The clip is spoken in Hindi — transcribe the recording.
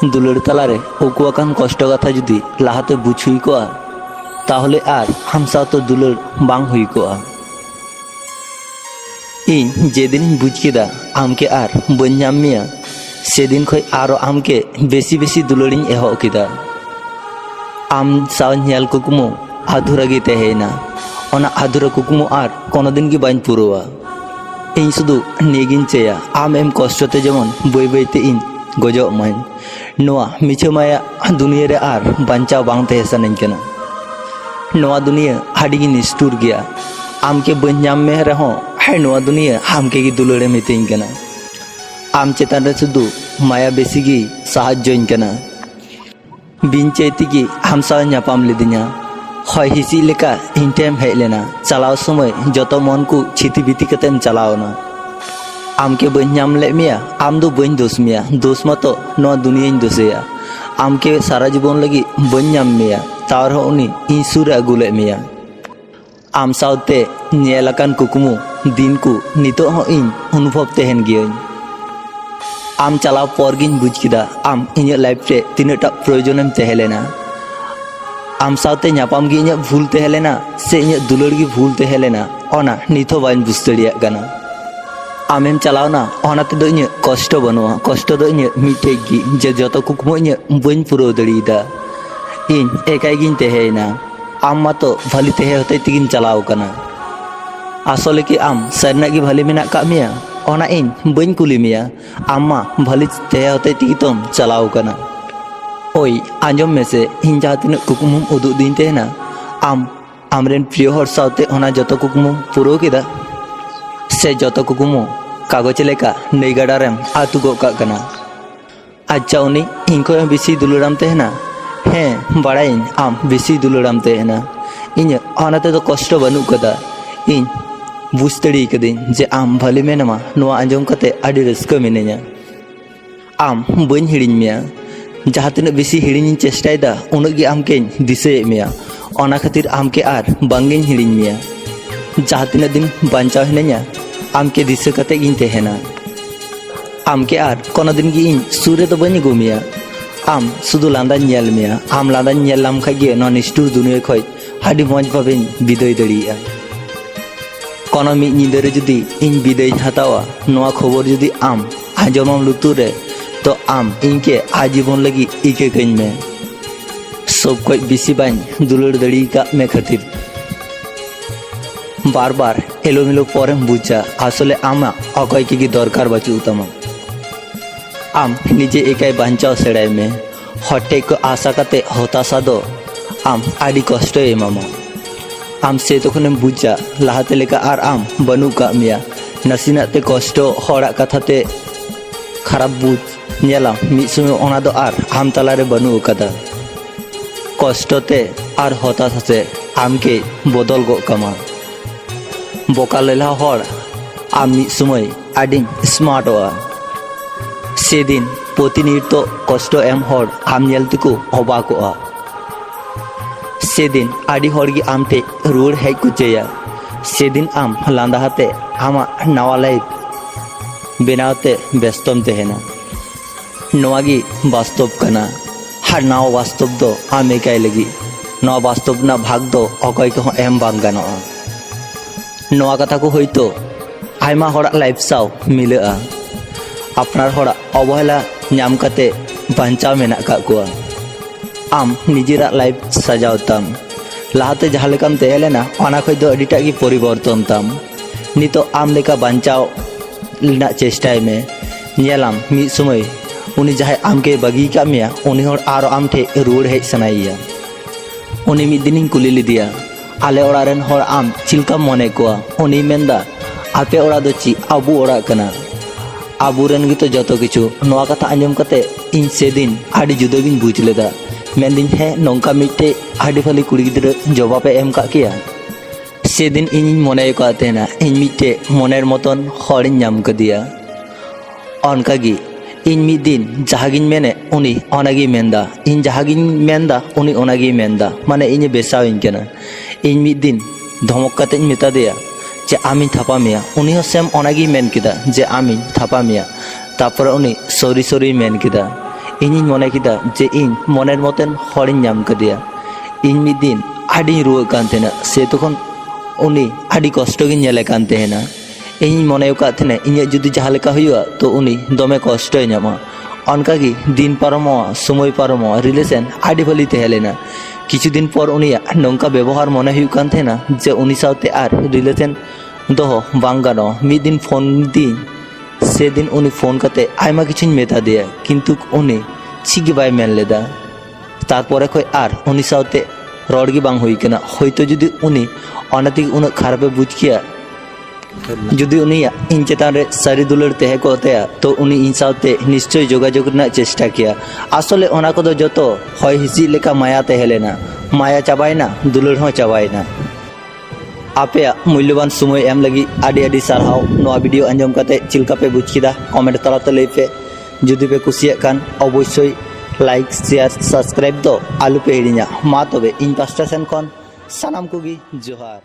दुलड़ तलारे उकुआकान कष्ट कथा जुदी लाहाते बुझ हुई कोआ ताहले आर हम साथ दुलड़ बांग हुई कोआ। इन जेदिन बुझ केदा आमके आर बन नाम मिया सेदिन खय आरो आमके बेसी बेसी दुलड़िन एहो केदा। आम साव नेल कुकुमु आधुरा गे तहेना ओना आधुरा कुकुमु आर कोनो दिन गे बाñ पुरोवा। इन शुधु नेगिन चेया आम एम कष्टते जेमन बई बईते इन गजो माñ नोआ मिछो माया दुनिया रे आर बांचाव बांग तहे सानाñ कना। नोआ दुनिया आडिगी निष्ठुर गया आमके बñ नाम मे रहो है नोआ दुनिया आमके गी दुलड़े मितेñ कना। आम चेतान रे शुधु माया बेसी गी साहाज्योñ कना। बिन चेती की हम साव नापाम लेदिया हय हिसी लेका इन टेम हेज लेना चलाव समय जतो मन को छिति बिति कतेम चलावना। आमके बñ नाम ले मिया आम दो बñ दोष मिया दोष मतो नोआ दुनियाñ दोषेया। आमके सारा जीवन लगी बñ नाम मिया तार हो उनी इन सुर अगु ले मिया। आम सावते नेलाकान कुकुमु दिन को नितो हो इन अनुभव तहेन गियोñ। आम चलाव पर गिन बुझ किदा आम इᱧ लाइफ रे तिनाटा प्रयोजनम तहेलेना। आम सावते नापाम गी इᱧ भूल तहेलेना से इᱧ दुलड़ गी भूल तहेलेना ओना नितो बाñ बुझ दड़िया गाना। आमेम चलावना ओनाते दो इᱧ कष्ट बनुआ कष्ट दो इᱧ मिटे गी जे जतो कुकमु इᱧ बñ पुरो दड़िदा इन एकाई गिन तहेना। आम मातो भली तहे होते तिगिन चलाव कना। आसले कि आम सरना गी भली मेना का मिया ओना इन बñ कुली मिया आम मा भली तहे होते तिगी तोम चलाव कना। ओई आंजम में से इन जहाँ तीन कुकुमुम उदुग दिन तेना आम आमरेन प्रिय हर सावते ओना जतो कुकुमुम पुरो केदा से जतो कुकुमु कागज लेका नई गाडारेम आतु गो का कना। अच्छा उनी इनको बेसी दुलड़ाम तेना हें बाड़ाइन आम बेसी दुलड़ाम तेना इन ओनाते तो कष्ट बनू कदा इन बुझ दड़ी कदिन जे आम भली मेनमा नोआ आंजम कते आडी रस्का मिनेया। आम बñ हिड़िñ मिया जहाँ तीन बेसी हिड़िñ चेष्टायदा उनग गे आमके दिसे मिया ओना खातिर आमके आर बांगिñ हिड़िñ मिया। जहाँ तीन दिन बांचाव हेनेña आमके दिसे कते गिñ तहेना। आमके आर कोनो दिन गी इन सुरे तो बñ अगु मिया आम शुधु लांदाñ नेल मिया। आम लांदाñ नेल लाम खाय गे नोआ निष्ठुर दुनिया खय आडी मौज भाबेñ बिदाय दड़िया। कोनो मिद निदा रे जुदी इन बिदाय हतावा नोआ खबर जुदी आम आंजमाम लुतुर रे तो आम इनके आजीवन लगी इके कहीं में सब कोई बेसी बाñ दुलड़ दड़ी का में खातिर बार बार एलोमेलो परेम बुझा आसले आमा अकय के दरकार बाचू तमा। आम निजे एकाई बांचाव सेड़ाय में हटे को आशा काते हताशा दो आम आडी कष्ट एमामा। आम से तखनेम बुझा लाहाते लेका आर आम बनू का मिया नसीनाते कष्ट हड़ा कथाते खराब बुझ नेला मिद समय ओना दो आर आम तलारे बनू कदा। कष्टते आर हताशाते आमके बदल गो कमा। बोका लेला हर आम मिद समय आडिन स्मार्टवा सेदिन प्रतिनियत कष्ट एम हर आम नेलतेको अबाकआ। सेदिन आडी हरगी आमटे रुवाड़ हेज को चेया सेदिन आम लांदा हाते आमा नावा लाइफ बेनावते व्यस्तम तहेना। नोआगी वास्तव कना हर नाव वास्तव दो आम एकाई लगी नोआ वास्तव ना भाग दो अकय को एम बांग गानोआ। नोआ कथा को होयतो आयमा हड़ा लाइफ साव मिलाआ अपनार हड़ा अवहेला नाम कते बांचाव मेना का कोआ। आम निजेरा लाइफ सजाव ताम लाहाते जहाँ लेकाम तहेलेना ओना खय दो अडिटा गी परिवर्तन ताम। नितो आम लेका बांचाव लेना चेष्टाय में नेलाम मिद समय उनी जहाँ आमके बगी का मिया उनी हर आरो आम ठे रुवाड़ हेज सनाइया। उनी मिद दिनिñ कुली लिदिया आले ओड़ा रेन हर आम चिलका मने कोआ उनी मेंदा आपे ओड़ा दो ची आबू ओड़ा कना आबू रेन गी तो जतो किछु। नोआ कथा आंजम कते इन सेदिन आडी जुदा गिñ बुझ लेदा मेंदिñ हे नोंका मिटे आडी भली कुड़ी गिद्रा जवाबे एम का किया। सेदिन इᱧ मने को तेना इन मिटे मनेर मतन हरिñ नाम कदिया। अनकागी इन मिद दिन जहागिñ मेने उनी ओनागी मेंदा इन जहागिñ मेंदा उनी ओनागी मेंदा माने इᱧ बेसाविñ कना। इन मिद दिन धमक कातेñ मेता देया जे आमिñ थापा मिया उनी हो सेम ओनागी मेन किदा जे आमिñ थापा मिया तारपर उनी सॉरी सॉरी मेन किदा। ᱤᱧᱤᱧ ᱢᱚᱱᱮ ᱠᱮᱫᱟ ᱡᱮ ᱤᱧ ᱢᱚᱱᱮᱨ ᱢᱚᱛᱚᱱ ᱦᱚᱲᱤᱧ ᱧᱟᱢ ᱠᱮᱫᱮᱭᱟ। ᱤᱧ ᱢᱤᱫ ᱫᱤᱱ ᱟᱹᱰᱤᱧ ᱨᱩᱣᱟᱹᱜ ᱠᱟᱱ ᱛᱟᱦᱮᱱᱟ, ᱥᱮ ᱛᱚᱠᱷᱚᱱ ᱩᱱᱤ ᱟᱹᱰᱤ ᱠᱚᱥᱴᱚ ᱜᱤᱧ ᱧᱮᱞᱮ ᱠᱟᱱ ᱛᱟᱦᱮᱱᱟ। ᱤᱧᱤᱧ ᱢᱚᱱᱮ ᱟᱠᱟᱫ ᱛᱟᱦᱮᱱᱟ ᱤᱧᱟᱹᱜ ᱡᱩᱫᱤ ᱡᱟᱦᱟᱸ ᱞᱮᱠᱟ ᱦᱩᱭᱩᱜᱼᱟ ᱛᱚ ᱩᱱᱤ ᱫᱚᱢᱮ ᱠᱚᱥᱴᱚᱭ ᱧᱟᱢᱟ। ᱚᱱᱠᱟᱜᱮ ᱫᱤᱱ ᱯᱟᱨᱚᱢᱚᱜᱼᱟ, ᱥᱚᱢᱚᱭ ᱯᱟᱨᱚᱢᱚᱜᱼᱟ, রিলেশন ᱟᱹᱰি ᱵᱷᱟᱹᱞᱤ ᱛᱟᱦᱮᱸ ᱞᱮᱱᱟ। কিছু দিন পর উনিয়াᱜ নৌকা ব্যবহার মনে হুᱭᱩᱜ ᱠᱟᱱ ᱛᱟᱦᱮᱱᱟ ᱡᱮ ᱩᱱᱤ ᱥᱟᱶᱛᱮ ᱟᱨ রিলেশন ᱫᱚᱦᱚ ᱵᱟᱝ ᱜᱟᱱᱚᱜᱼᱟ। ᱢᱤᱫ ᱫᱤᱱ ᱯᱷᱳᱱ ᱫᱤᱧ, সেদিন উনি ফোন কাতে আইমা কিছুᱧ মেতা দেয়া, কিন্তু উনি ᱪᱮᱫ ᱜᱮ ᱵᱟᱭ ᱢᱮᱱ ᱞᱮᱫᱟ। তারপরে কই আর উনি সাথে রড় ᱜᱮ ᱵᱟᱝ ᱦᱩᱭ ᱠᱟᱱᱟ। হয়তো যদি উনি ᱚᱱᱟ ᱛᱮᱜᱮ ᱩᱱᱟᱹᱜ ᱠᱷᱟᱨᱟᱯᱮ ᱵᱩᱡᱽ ᱠᱮᱭᱟ, যদি উনিয়াᱜ ᱤᱧ ᱪᱮᱛᱟᱱ ᱨᱮ ᱥᱟᱹᱨᱤ ᱫᱩᱞᱟᱹᱲ ᱛᱟᱦᱮᱸ ᱠᱚᱜ ᱛᱟᱭᱟ ᱛᱚ ᱩᱱᱤ ᱤᱧ ᱥᱟᱶᱛᱮ ᱱᱤশ্চয় ᱡᱳᱜᱟᱡᱳᱜ ᱨᱮᱱᱟᱜ ᱪᱮᱥᱴᱟ ᱠᱮᱭᱟ। আসলে ᱚᱱᱟ ᱠᱚᱫᱚ ᱡᱚᱛᱚ ᱦᱚᱭ ᱦᱤᱸᱥᱤᱫ ᱞᱮᱠᱟ ᱢᱟᱭᱟ ᱛᱟᱦᱮᱸ ᱞᱮᱱᱟ। মায়া চাবায়না, দুলার হᱚᱸ চাবায়না। ᱟᱯᱮᱭᱟᱜ ᱢᱩল্যᱵᱟᱱ ᱥᱚᱢᱚᱭ ᱮᱢ ᱞᱟᱹᱜᱤᱫ ᱟᱹᱰᱤ ᱟᱹᱰᱤ ᱥᱟᱨᱦᱟᱣ। ᱱᱚᱣᱟ ᱵᱷᱤᱰᱤᱭᱳ ᱟᱸᱡᱚᱢ ᱠᱟᱛᱮ ᱪᱮᱫ ᱞᱮᱠᱟ ᱯᱮ ᱵᱩᱡᱽ ᱠᱮᱫᱟ ᱠᱚᱢᱮᱱᱴ ᱛᱟᱞᱟᱛᱮ ᱞᱟᱹᱭ ᱯᱮ। ᱡᱩᱫᱤ ᱯᱮ ᱠᱩᱥᱤᱭᱟᱜ ᱠᱷᱟᱱ অবশ্যই লাইক শেয়ার সাবস্ক্রাইব ᱫᱚ ᱟᱞᱚ ᱯᱮ ᱦᱤᱲᱤᱧᱟ। ᱢᱟ ᱛᱚᱵᱮ ᱤᱧ ᱯᱟᱥᱴᱟ ᱥᱮᱱ ᱠᱷᱚᱱ ᱥᱟᱱᱟᱢ ᱠᱚᱜᱮ ᱡᱚᱦᱟᱨ।